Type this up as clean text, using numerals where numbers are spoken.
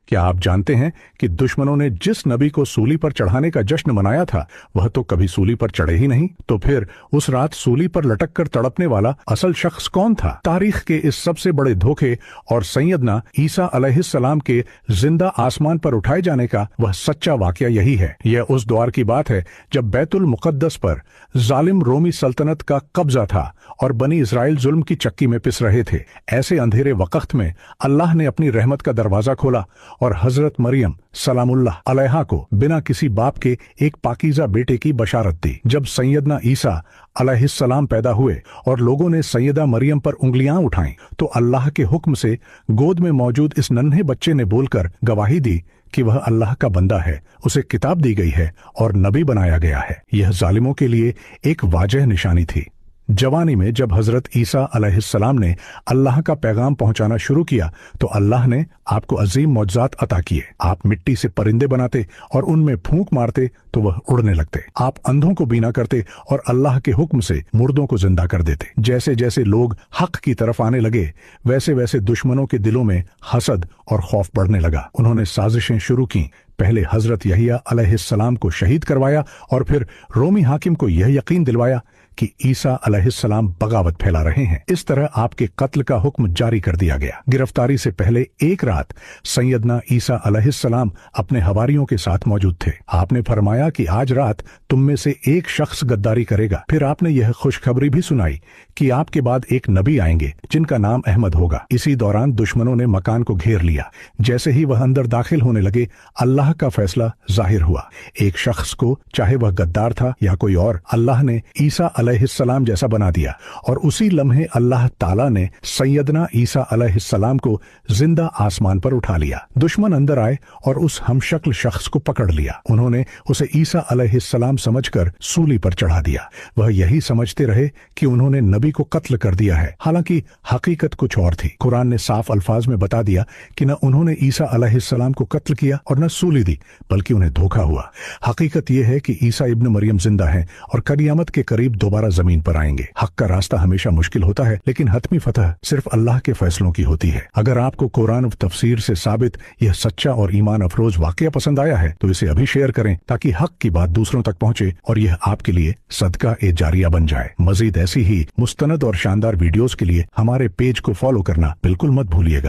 क्या आप जानते हैं कि दुश्मनों ने जिस नबी को सूली पर चढ़ाने का जश्न मनाया था वह तो कभी सूली पर चढ़े ही नहीं। तो फिर उस रात सूली पर लटक कर तड़पने वाला असल शख्स कौन था? तारीख के इस सबसे बड़े धोखे और सैयदना ईसा अलैहिस्सलाम के जिंदा आसमान पर उठाए जाने का वह सच्चा वाकया यही है। यह उस दौर की बात है जब बैतुल मुकद्दस पर जालिम रोमी सल्तनत का कब्जा था और बनी इस्राइल जुल्म की चक्की में पिस रहे थे। ऐसे अंधेरे वक्त में अल्लाह ने अपनी रहमत का दरवाजा खोला और हजरत मरियम सलामुल्लाह अलैहा को बिना किसी बाप के एक पाकीज़ा बेटे की बशारत दी। जब सैयदना ईसा अलैहिस्सलाम पैदा हुए और लोगों ने सैयदा मरियम पर उंगलियां उठाईं तो अल्लाह के हुक्म से गोद में मौजूद इस नन्हे बच्चे ने बोलकर गवाही दी कि वह अल्लाह का बंदा है, उसे किताब दी गई है और नबी बनाया गया है। यह जालिमों के लिए एक वाजह निशानी थी। जवानी में जब हजरत ईसा अलैहिस्सलाम ने अल्लाह का पैगाम पहुंचाना शुरू किया तो अल्लाह ने आपको अजीम मौजज़ात अता किए। आप मिट्टी से परिंदे बनाते और उनमें फूंक मारते तो वह उड़ने लगते। आप अंधों को बीना करते और अल्लाह के हुक्म से मुर्दों को जिंदा कर देते। जैसे जैसे लोग हक की तरफ आने लगे वैसे वैसे दुश्मनों के दिलों में हसद और खौफ बढ़ने लगा। उन्होंने साजिशें शुरू की। पहले हजरत यहिया अलैहिस्सलाम को शहीद करवाया और फिर रोमी हाकिम को यह यकीन दिलवाया कि ईसा अलैहिस्सलाम बगावत फैला रहे हैं। इस तरह आपके कत्ल का हुक्म जारी कर दिया गया। गिरफ्तारी से पहले एक रात सैयदना ईसा अलैहिस्सलाम अपने हवारियों के साथ मौजूद थे। आपने फरमाया कि आज रात तुम में से एक शख्स गद्दारी करेगा। फिर आपने यह खुशखबरी भी सुनाई कि आपके बाद एक नबी आएंगे जिनका नाम अहमद होगा। इसी दौरान दुश्मनों ने मकान को घेर लिया। जैसे ही वह अंदर दाखिल होने लगे अल्लाह का फैसला जाहिर हुआ। एक शख्स को, चाहे वह गद्दार था या कोई और, अल्लाह ने ईसा अलैहिस्सलाम जैसा बना दिया और उसी लम्हे अल्लाह ताला ने सैयदना ईसा अलैहिस्सलाम को जिंदा आसमान पर उठा लिया। दुश्मन अंदर आए और उस हमशक्ल शख्स को पकड़ लिया। उन्होंने उसे ईसा अलैहिस्सलाम समझकर सूली पर चढ़ा दिया। वह यही समझते रहे कि उन्होंने नबी को कत्ल कर दिया है, हालांकि हकीकत कुछ और थी। कुरान ने साफ अल्फाज में बता दिया कि न उन्होंने ईसा अलैहिस्सलाम को कत्ल किया और न सूली दी, बल्कि उन्हें धोखा हुआ। हकीकत यह है कि ईसा इब्न मरियम जिंदा हैं और कयामत के करीब दोबारा जमीन पर आएंगे। हक का रास्ता हमेशा मुश्किल होता है, लेकिन हतमी फतह सिर्फ अल्लाह के फैसलों की होती है। अगर आपको कुरान व तफसीर से साबित यह सच्चा और ईमान अफरोज वाकया पसंद आया है तो इसे अभी शेयर करें ताकि हक की बात दूसरों तक पहुंचे और यह आपके लिए सदका ए जारिया बन जाए। मजीद ऐसी ही मुस्तनद और शानदार वीडियोस के लिए हमारे पेज को फॉलो करना बिल्कुल मत भूलिएगा।